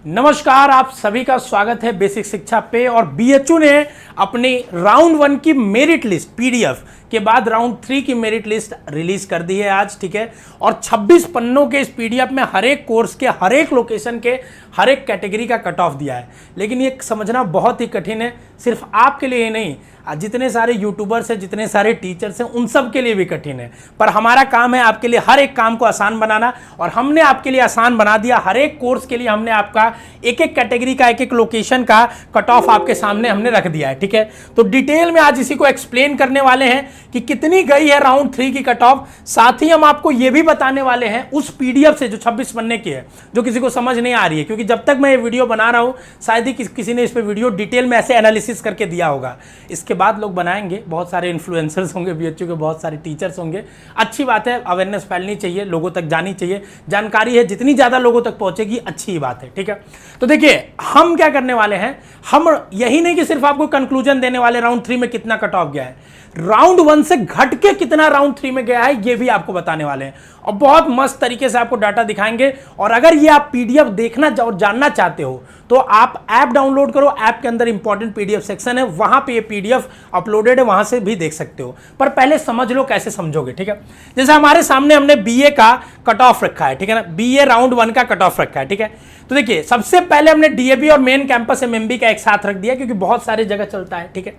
नमस्कार, आप सभी का स्वागत है बेसिक शिक्षा पे। और बीएचयू ने अपनी राउंड 1 की मेरिट लिस्ट पीडीएफ के बाद राउंड 3 की मेरिट लिस्ट रिलीज कर दी है आज, ठीक है। और 26 पन्नों के इस पीडीएफ में हर एक कोर्स के हर एक लोकेशन के हर एक कैटेगरी का कट ऑफ दिया है। लेकिन ये समझना बहुत ही कठिन है, सिर्फ आपके लिए ही नहीं, जितने सारे यूट्यूबर्स हैं, जितने सारे टीचर्स हैं, उन सब के लिए भी कठिन है। पर हमारा काम है आपके लिए हर एक काम को आसान बनाना, और हमने आपके लिए आसान बना दिया। हर एक कोर्स के लिए हमने आपका एक एक कैटेगरी का एक एक लोकेशन का कट ऑफ आपके सामने हमने रख दिया है, ठीक है। तो डिटेल में आज इसी को एक्सप्लेन करने वाले हैं कि कितनी गई है राउंड 3 की कट ऑफ। साथ ही हम आपको यह भी बताने वाले हैं उस पीडीएफ से जो 26 पन्ने की है, जो किसी को समझ नहीं आ रही है, क्योंकि जब तक मैं ये वीडियो बना रहा हूं शायद ही किसी ने इस पे वीडियो डिटेल में ऐसे एनालिसिस करके दिया होगा। इसके बाद लोग बनाएंगे, बहुत सारे इन्फ्लुएंसर्स होंगे, बीएचयू के बहुत सारे टीचर्स होंगे। अच्छी बात है, अवेयरनेस फैलनी चाहिए, लोगों तक जानी चाहिए। जानकारी है जितनी ज्यादा लोगों तक पहुंचेगी अच्छी बात है, ठीक है। तो देखिए हम क्या करने वाले हैं, हम यही नहीं कि सिर्फ आपको कंक्लूजन देने वाले राउंड 3 में कितना कट ऑफ गया है, राउंड 1 से घट के कितना राउंड 3 में गया है ये भी आपको बताने वाले हैं। और बहुत मस्त तरीके से आपको डाटा दिखाएंगे। और अगर ये आप पीडीएफ देखना और जानना चाहते हो तो आप ऐप डाउनलोड करो। ऐप के अंदर इंपॉर्टेंट पीडीएफ सेक्शन है, वहां पे ये पीडीएफ अपलोडेड है, वहां से भी देख सकते हो। पर पहले समझ लो कैसे समझोगे, ठीक है। जैसे हमारे सामने हमने बीए का कट ऑफ रखा है, ठीक है ना, बीए राउंड 1 का कट ऑफ रखा है, ठीक है। तो देखिए सबसे पहले हमने डीएबी और मेन कैंपस एमएमबी का एक साथ रख दिया, क्योंकि बहुत सारी जगह चलता है, ठीक है।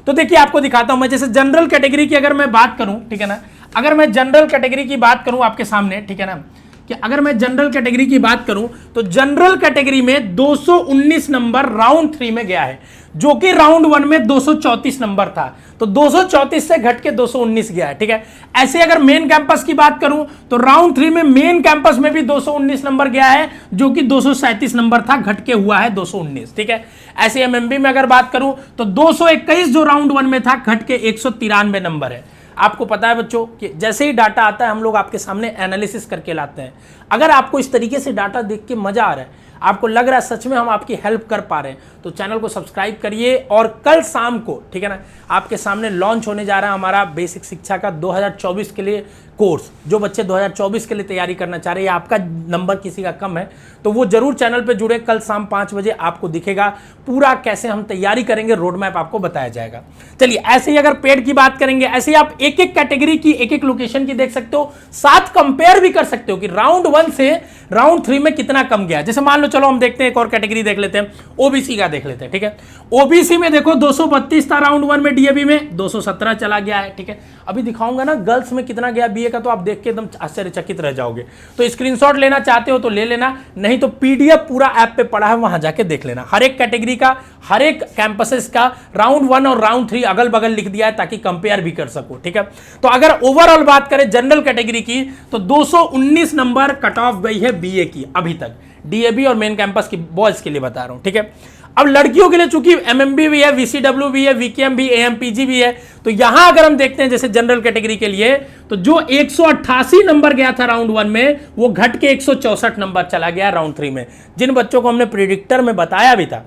तो देखिए आपको दिखाता हूं मैं, जैसे जनरल कैटेगरी की अगर मैं बात करूं, ठीक है ना, अगर मैं जनरल कैटेगरी की बात करूं आपके सामने, ठीक है ना, कि अगर मैं जनरल कैटेगरी की बात करूं तो जनरल कैटेगरी में 219 नंबर राउंड 3 में गया है, जो कि राउंड 1 में 234 नंबर था। तो 234 से घट के 219 गया है, ठीक है। ऐसे अगर मेन कैंपस की बात करूं तो राउंड 3 में मेन कैंपस में भी 219 नंबर गया है, जो कि 237 नंबर था, घट के हुआ है 219, ठीक है। ऐसे एमएमबी में अगर बात करूं तो 221 जो राउंड 1 में था, घट के 193 नंबर है। आपको पता है बच्चों कि जैसे ही डाटा आता है हम लोग आपके सामने एनालिसिस करके लाते हैं। अगर आपको इस तरीके से डाटा देख के मजा आ रहा है, आपको लग रहा है सच में हम आपकी हेल्प कर पा रहे हैं, तो चैनल को सब्सक्राइब करिए। और कल शाम को, ठीक है ना, आपके सामने लॉन्च होने जा रहा है हमारा बेसिक शिक्षा का 2024 के लिए कोर्स। जो बच्चे 2024 के लिए तैयारी करना चाह रहे हैं, आपका नंबर किसी का कम है, तो वो जरूर चैनल पे जुड़े। कल शाम 5 बजे आपको दिखेगा पूरा कैसे हम तैयारी करेंगे, रोड मैप आपको बताया जाएगा। चलिए ऐसे ही अगर पेड की बात करेंगे, ऐसे ही आप एक एक कैटेगरी की एक एक लोकेशन की देख सकते हो, साथ कंपेयर भी कर सकते हो कि राउंड 1 से राउंड 3 में कितना कम गया। जैसे मान लो, चलो हम देखते हैं एक और कैटेगरी देख लेते हैं, ओबीसी का देख लेते हैं, ठीक है। ओबीसी में देखो 232 था राउंड 1 में, डीएबी में 217 चला गया है, ठीक है। अभी दिखाऊंगा ना गर्ल्स में कितना गया बीए का, तो आप देख के एकदम आश्चर्यचकित रह जाओगे। तो स्क्रीनशॉट लेना चाहते हो तो ले लेना, नहीं तो पीडीएफ पूरा ऐप पे पड़ा है, वहां जाके देख लेना। हर एक कैटेगरी का, हर एक कैंपसेस का राउंड 1 और राउंड 3 अगल बगल लिख दिया है, ताकि कंपेयर भी कर सको, ठीक है। तो अगर ओवरऑल बात करें जनरल कैटेगरी की, तो 219 नंबर कट ऑफ गई है बीए की अभी तक, डीएबी और मेन कैंपस की बॉयज के लिए बता रहा हूं, ठीक है। अब लड़कियों के लिए चूंकि एमएमबी भी है, वीसीडब्ल्यू भी है, वीकेएम भी, एएमपीजी भी है, तो यहां अगर हम देखते हैं जैसे जनरल कैटेगरी के लिए, तो जो 188 नंबर गया था राउंड 1 में, वो घट के 164 नंबर चला गया राउंड 3 में। जिन बच्चों को हमने प्रिडिक्टर में बताया भी था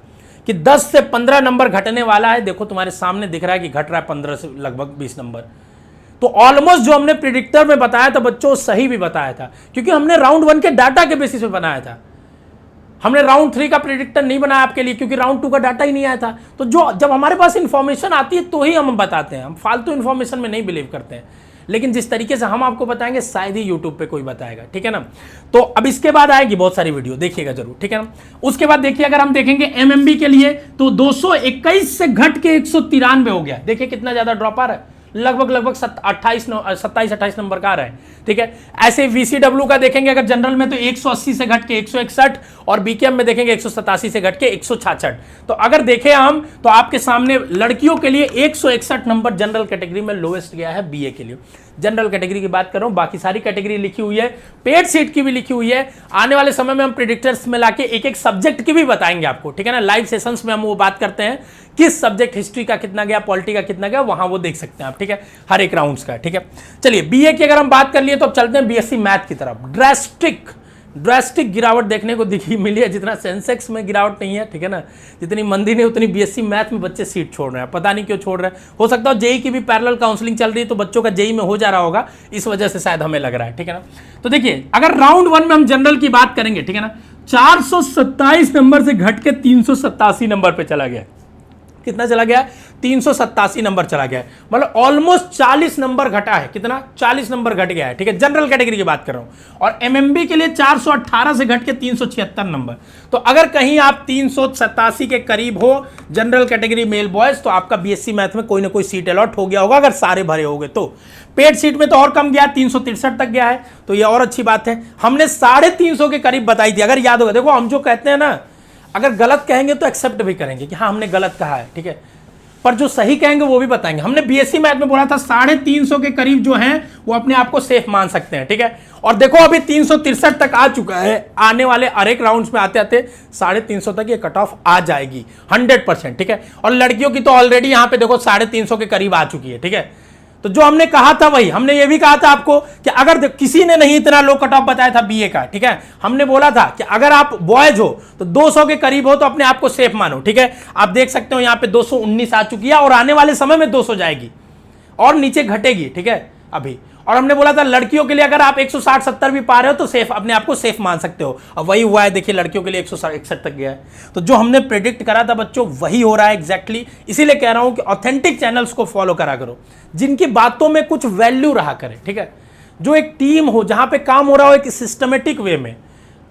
कि 10 से 15 नंबर घटने वाला है, देखो तुम्हारे सामने दिख रहा है कि घट रहा है 15 से लगभग 20 नंबर। तो ऑलमोस्ट जो हमने प्रिडिक्टर में बताया था बच्चों, सही भी बताया था, क्योंकि हमने राउंड 1 के डाटा के बेसिस पे बनाया था। हमने राउंड 3 का प्रेडिक्टर नहीं बनाया आपके लिए, क्योंकि राउंड 2 का डाटा ही नहीं आया था। तो जब हमारे पास इंफॉर्मेशन आती है तो ही हम बताते हैं, हम फालतू इंफॉर्मेशन में नहीं बिलीव करते हैं। लेकिन जिस तरीके से हम आपको बताएंगे शायद ही यूट्यूब पे कोई बताएगा, ठीक है ना। तो अब इसके बाद आएगी बहुत सारी वीडियो, देखिएगा जरूर, ठीक है ना। उसके बाद देखिए अगर हम देखेंगे एमएमबी के लिए, तो 221 से घट के 193 हो गया। देखिए कितना ज्यादा ड्रॉप आ रहा है, लगभग 27-28 नंबर का आ रहा है, ठीक है। ऐसे वीसीडब्ल्यू का देखेंगे अगर जनरल में, तो 180 से घट के 161, और बीकेएम में देखेंगे 187 से घट के 166। तो अगर देखें हम, तो आपके सामने लड़कियों के लिए 161 नंबर जनरल कैटेगरी में लोएस्ट गया है बीए के लिए। जनरल कैटेगरी की बात कर रहा हूं, बाकी सारी कैटेगरी लिखी हुई है, पेड सीट की भी लिखी हुई है। आने वाले समय में हम प्रेडिक्टर्स में लाके एक एक सब्जेक्ट की भी बताएंगे आपको, ठीक है ना। लाइव सेशंस में हम वो बात करते हैं किस सब्जेक्ट, हिस्ट्री का कितना गया, पॉलिटी का कितना गया, वहां वो देख सकते हैं आप, ठीक है, हर एक राउंड्स का, ठीक है। चलिए बीए की अगर हम बात कर लिए तो अब चलते हैं बीएससी मैथ की तरफ। ड्रास्टिक गिरावट देखने को दिखी मिली है, जितना सेंसेक्स में गिरावट नहीं है, ठीक है ना, जितनी मंदी नहीं उतनी बीएससी मैथ में बच्चे सीट छोड़ रहे हैं। पता नहीं क्यों छोड़ रहे हैं, हो सकता है जेई की भी पैरेलल काउंसलिंग चल रही है, तो बच्चों का जेई में हो जा रहा होगा, इस वजह से शायद हमें लग रहा है, ठीक है ना। तो देखिए अगर राउंड 1 में हम जनरल की बात करेंगे, ठीक है ना, 427 नंबर से घट के 387 नंबर पे चला गया। कितना चला गया? 387 नंबर चला गया, मतलब ऑलमोस्ट 40 नंबर घटा है। कितना? 40 नंबर घट गया है, ठीक है। जनरल कैटेगरी की बात कर रहा हूं। और एमएमबी के लिए 418 से घट के 376 नंबर। तो अगर कहीं आप 387 के करीब हो जनरल कैटेगरी मेल बॉयज, तो आपका बीएससी मैथ में कोई ना कोई सीट अलॉट हो गया होगा, अगर सारे भरे होंगे तो। पेड सीट में तो और कम गया, 363 तक गया है, तो ये और अच्छी बात है। हमने 350 के करीब बताई थी, अगर याद होगा। देखो हम जो कहते हैं ना, अगर गलत कहेंगे तो एक्सेप्ट भी करेंगे कि हाँ हमने गलत कहा है, ठीक है, पर जो सही कहेंगे वो भी बताएंगे। हमने बीएससी मैथ में बोला था 350 के करीब जो हैं वो अपने आप को सेफ मान सकते हैं, ठीक है। और देखो अभी 363 तक आ चुका है, आने वाले हर एक राउंड्स में आते आते 350 तक ये कट ऑफ आ जाएगी 100%, ठीक है। और लड़कियों की तो ऑलरेडी यहाँ पे देखो 350 के करीब आ चुकी है, ठीक है। तो जो हमने कहा था वही, हमने ये भी कहा था आपको कि अगर किसी ने नहीं इतना लो कट ऑफ बताया था बीए का, ठीक है, हमने बोला था कि अगर आप बॉयज हो तो 200 के करीब हो तो अपने आप को सेफ मानो, ठीक है। आप देख सकते हो यहाँ पे 219 आ चुकी है और आने वाले समय में 200 जाएगी और नीचे घटेगी, ठीक है अभी। और हमने बोला था लड़कियों के लिए अगर आप 160-70 भी पा रहे हो तो सेफ, अपने आप को सेफ मान सकते हो। अब वही हुआ है, देखिए लड़कियों के लिए 161 तक गया है। तो जो हमने प्रेडिक्ट करा था बच्चों वही हो रहा है एग्जैक्टली। इसीलिए कह रहा हूं कि ऑथेंटिक चैनल्स को फॉलो करा करो, जिनकी बातों में कुछ वैल्यू रहा करे, ठीक है। जो एक टीम हो, जहां पे काम हो रहा हो एक सिस्टमेटिक वे में।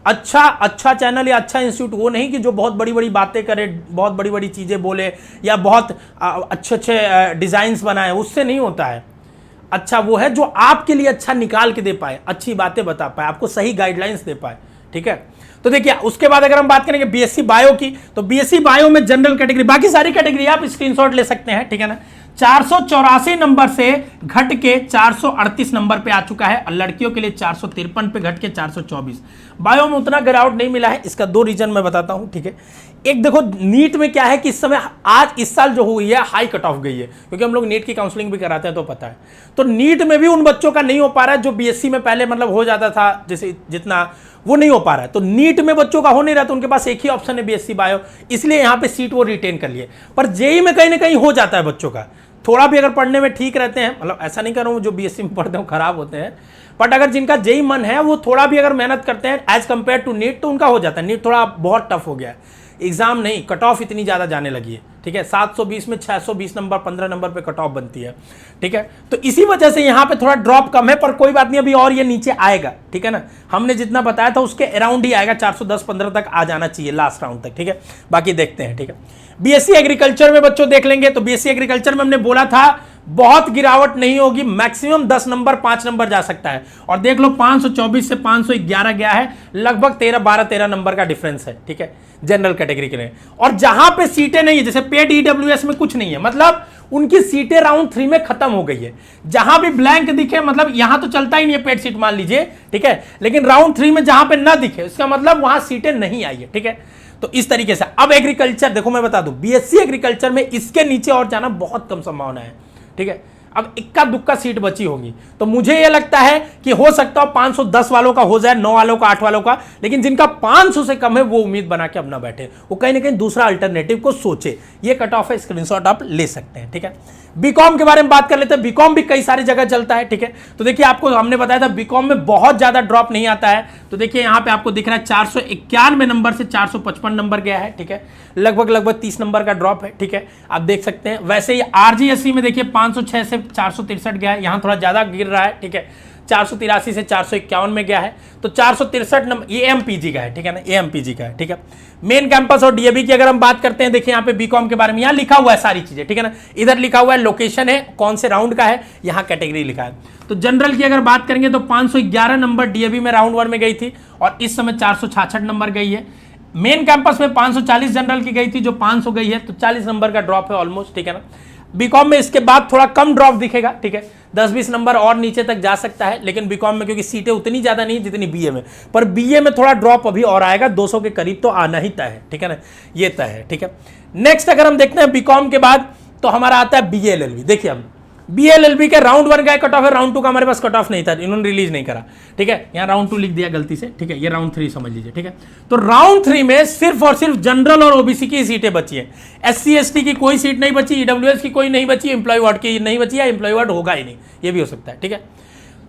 अच्छा चैनल या अच्छा इंस्टीट्यूट वो नहीं कि जो बहुत बड़ी बड़ी बातें करे, बहुत बड़ी बड़ी चीजें बोले या बहुत अच्छे डिजाइन्स बनाए, उससे नहीं होता है। अच्छा वो है जो आपके लिए अच्छा निकाल के दे पाए, अच्छी बातें बता पाए, आपको सही गाइडलाइंस दे पाए, ठीक है। तो देखिए उसके बाद अगर हम बात करेंगे बीएससी बायो की, तो बीएससी बायो में जनरल कैटेगरी, बाकी सारी कैटेगरी आप स्क्रीनशॉट ले सकते हैं, ठीक है ना। 484 नंबर से घट के 438 नंबर पे आ चुका है और लड़कियों के लिए 453 पे घट के 424। बायो में उतना गिरावट नहीं मिला है, इसका 2 रीजन मैं बताता हूं, ठीक है। एक देखो नीट में क्या है कि इस समय आज इस साल जो हुई है हाई कट ऑफ गई है, क्योंकि हम लोग नीट की काउंसलिंग भी कराते हैं तो पता है। तो नीट में भी उन बच्चों का नहीं हो पा रहा है जो बीएससी में पहले मतलब हो जाता था, जैसे जितना वो नहीं हो पा रहा है। तो नीट में बच्चों का हो नहीं रहा, तो उनके पास एक ही ऑप्शन है बीएससी बायो, इसलिए यहां पे सीट वो रिटेन कर लिए। पर जेई में कहीं ना कहीं हो जाता है बच्चों का, थोड़ा भी अगर पढ़ने में ठीक रहते हैं, मतलब ऐसा नहीं कर रहा हूं जो बीएससी में पढ़ते हैं खराब होते हैं, बट अगर जिनका जेई मन है वो थोड़ा भी अगर मेहनत करते हैं एज कंपेयर टू नीट, तो उनका हो जाता है। नीट थोड़ा बहुत टफ हो गया है, एग्जाम नहीं, कट ऑफ इतनी ज्यादा जाने लगी है, ठीक है। 720 में 620 नंबर 15 नंबर पे कट ऑफ बनती है, ठीक है। तो इसी वजह से यहाँ पे थोड़ा ड्रॉप कम है, पर कोई बात नहीं, अभी और ये नीचे आएगा, ठीक है ना। हमने जितना बताया था उसके अराउंड ही आएगा, 410-15 तक आ जाना चाहिए लास्ट राउंड तक, ठीक है। बाकी देखते हैं, ठीक है। बीएससी एग्रीकल्चर में बच्चों देख लेंगे, तो बीएससी एग्रीकल्चर में हमने बोला था बहुत गिरावट नहीं होगी, मैक्सिमम 10 नंबर 5 नंबर जा सकता है। और देख लो 524 से 511 गया है, लगभग 13 नंबर का डिफरेंस है, ठीक है, जनरल कैटेगरी के लिए। और जहां पे सीटें नहीं है, जैसे पेड ईडब्ल्यूएस में कुछ नहीं है, मतलब उनकी सीटें राउंड 3 में खत्म हो गई है। जहां भी ब्लैंक दिखे, मतलब यहां तो चलता ही नहीं है पेड सीट मान लीजिए, ठीक है, लेकिन राउंड 3 में जहां पे ना दिखे उसका मतलब वहां सीटें नहीं आई है, ठीक है। तो इस तरीके से अब एग्रीकल्चर देखो, मैं बता दूं बीएससी एग्रीकल्चर में इसके नीचे और जाना बहुत कम संभावना है, ठीक है। अब इक्का दुक्का सीट बची होगी, तो मुझे यह लगता है कि हो सकता है 510 वालों का हो जाए, 9 वालों का, 8 वालों का, लेकिन जिनका 500 से कम है वो उम्मीद बना के अब ना बैठे, वो कहीं ना कहीं दूसरा अल्टरनेटिव को सोचे। ये कट ऑफ है, स्क्रीनशॉट आप ले सकते हैं, ठीक है। बीकॉम के बारे में बात कर लेते हैं, बीकॉम भी कई सारी जगह चलता है, ठीक है। तो देखिए आपको हमने बताया था बीकॉम में बहुत ज्यादा ड्रॉप नहीं आता है, तो देखिए यहां पे आपको दिख रहा है 491 नंबर से 455 नंबर गया है, ठीक है, लगभग 30 नंबर का ड्रॉप है, ठीक है, आप देख सकते हैं। वैसे ही आरजीएससी में देखिए 506 से 463 गया है, यहां थोड़ा ज्यादा गिर रहा है, ठीक है, 483 से 451 में गया है, तो 463 नंबर ये एमपीजी का है, ठीक है ना, एमपीजी का है, ठीक है। मेन कैंपस और डीएबी की अगर हम बात करते हैं, देखिए यहाँ पे बीकॉम के बारे में यहाँ लिखा हुआ है सारी चीजें, ठीक है ना। इधर लिखा हुआ है लोकेशन है, कौन से राउंड का है, यहाँ कैटेगरी लिखा है। तो जनरल की अगर बात करेंगे तो 511 नंबर डीएबी में राउंड 1 में गई थी और इस समय 466 नंबर गई है। मेन कैंपस में 540 जनरल की गई थी जो 500 गई है, तो 40 नंबर का ड्रॉप है ऑलमोस्ट, ठीक है ना। बीकॉम में इसके बाद थोड़ा कम ड्रॉप दिखेगा, ठीक है, 10-20 नंबर और नीचे तक जा सकता है, लेकिन बीकॉम में क्योंकि सीटें उतनी ज्यादा नहीं जितनी बीए में, पर बीए में थोड़ा ड्रॉप अभी और आएगा, 200 के करीब तो आना ही तय है, ठीक है ना, ये तय है, ठीक है। नेक्स्ट अगर हम देखते हैं बीकॉम के बाद तो हमारा आता है बीएलएलबी। देखिए हम बीएलएलबी के राउंड 1 का कट ऑफ है, राउंड 2 का हमारे पास कट ऑफ नहीं था, इन्होंने रिलीज नहीं करा, ठीक है, यहाँ राउंड 2 लिख दिया गलती से, ठीक है, ये राउंड 3 समझ लीजिए, ठीक है। तो राउंड 3 में सिर्फ और सिर्फ जनरल और ओबीसी की सीटें बची है, एससी एसटी की कोई सीट नहीं बची, ईडब्ल्यूएस की कोई नहीं बची, एम्प्लॉय वार्ड की नहीं बची, या एम्प्लॉय वार्ड होगा ही नहीं, ये भी हो सकता है, ठीक है।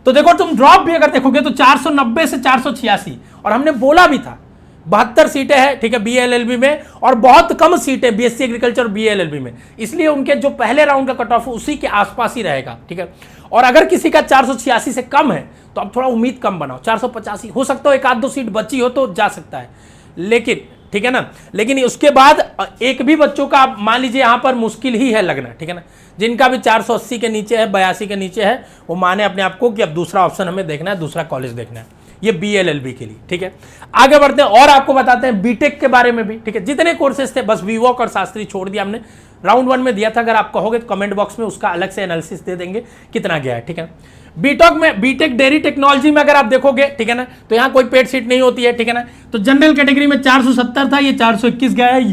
तो देखो तुम ड्रॉप भी अगर देखोगे तो 490 से 486, और हमने बोला भी था 72 सीटें हैं, ठीक है, BA-LLB में, और बहुत कम सीटें BSc एग्रीकल्चर और BA-LLB में, इसलिए उनके जो पहले राउंड का कट ऑफ उसी के आसपास ही रहेगा, ठीक है। और अगर किसी का 486 से कम है तो अब थोड़ा उम्मीद कम बनाओ, 485 हो सकता है, एक आध दो सीट बची हो तो जा सकता है, लेकिन ठीक है ना, लेकिन उसके बाद एक भी बच्चों का आप मान लीजिए यहां पर मुश्किल ही है लगना, ठीक है ना, जिनका भी 480 के नीचे है, 82 के नीचे है, वो माने अपने आप को कि अब दूसरा ऑप्शन हमें देखना है, दूसरा कॉलेज देखना है, ये BA-LLB के लिए, ठीक है। आगे बढ़ते हैं और आपको बताते हैं बीटेक के बारे में भी, ठीक है। जितने कोर्सेज थे बस वीवॉक और शास्त्री छोड़ दिया हमने, राउंड 1 में दिया था, अगर आप कहोगे तो कमेंट बॉक्स में उसका अलग से एनालिसिस दे देंगे कितना गया है, ठीक है। बीटेक डेयरी टेक्नोलॉजी में अगर आप देखोगे, ठीक है ना, तो यहां कोई पेड सीट नहीं होती है, ठीक है ना। तो जनरल कैटेगरी में 470 था, ये 421 गया है,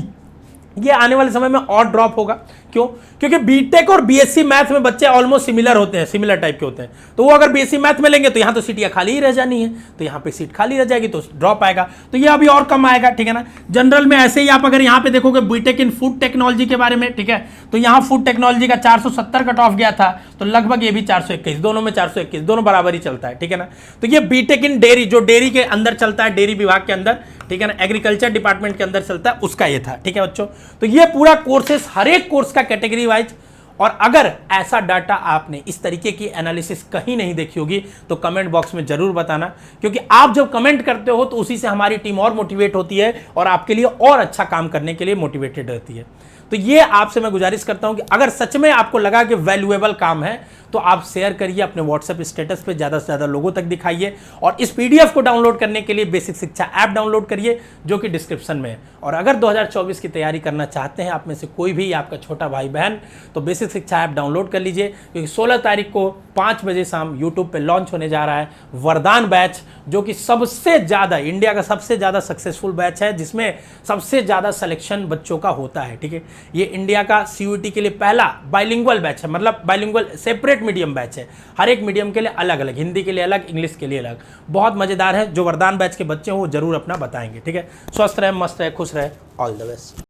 ये आने वाले समय में और ड्रॉप होगा। क्यों? क्योंकि बीटेक और बीएससी मैथ में बच्चे ऑलमोस्ट सिमिलर होते हैं, सिमिलर टाइप के होते हैं, तो वो अगर बीएससी मैथ में लेंगे तो यहाँ तो सीटियाँ खाली ही रह जानी है, तो यहाँ पे सीट खाली रह जाएगी तो ड्रॉप आएगा, तो ये अभी और कम आएगा, ठीक है ना। जनरल में ऐसे ही आप अगर यहाँ पे देखोगे बीटेक इन फूड टेक्नोलॉजी के बारे में, ठीक है, तो यहाँ फूड टेक्नोलॉजी का 470 कट ऑफ गया था, तो लगभग ये भी 421, दोनों में 421, दोनों बराबर ही चलता है, ठीक है ना। तो ये बीटेक इन डेयरी, जो डेयरी के अंदर चलता है, डेयरी विभाग के अंदर, ठीक है ना, एग्रीकल्चर डिपार्टमेंट के अंदर चलता है, उसका ये था, ठीक है बच्चों। तो ये पूरा कोर्सेस, हर एक कोर्स का कैटेगरी वाइज, और अगर ऐसा डाटा आपने इस तरीके की एनालिसिस कहीं नहीं देखी होगी तो कमेंट बॉक्स में जरूर बताना, क्योंकि आप जब कमेंट करते हो तो उसी से हमारी टीम और मोटिवेट होती है और आपके लिए और अच्छा काम करने के लिए मोटिवेटेड रहती है। तो ये आपसे मैं गुजारिश करता हूं कि अगर सच में आपको लगा कि वैल्यूएबल काम है तो आप शेयर करिए, अपने व्हाट्सएप स्टेटस पे ज़्यादा से ज़्यादा लोगों तक दिखाइए, और इस पीडीएफ को डाउनलोड करने के लिए बेसिक शिक्षा ऐप डाउनलोड करिए जो कि डिस्क्रिप्शन में है। और अगर 2024 की तैयारी करना चाहते हैं आप में से कोई भी, आपका छोटा भाई बहन, तो बेसिक शिक्षा ऐप डाउनलोड कर लीजिए, क्योंकि 16 तारीख को 5 बजे शाम यूट्यूब पर लॉन्च होने जा रहा है वरदान बैच, जो कि सबसे ज़्यादा, इंडिया का सबसे ज़्यादा सक्सेसफुल बैच है, जिसमें सबसे ज़्यादा सिलेक्शन बच्चों का होता है, ठीक है। ये इंडिया का CUET के लिए पहला बाइलिंगुअल बैच है, मतलब बाइलिंगुअल सेपरेट मीडियम बैच है, हर एक मीडियम के लिए अलग अलग, हिंदी के लिए अलग, इंग्लिश के लिए अलग, बहुत मजेदार है। जो वरदान बैच के बच्चे हैं वो जरूर अपना बताएंगे, ठीक है। स्वस्थ रहे, मस्त रहे, खुश रहे, ऑल द बेस्ट।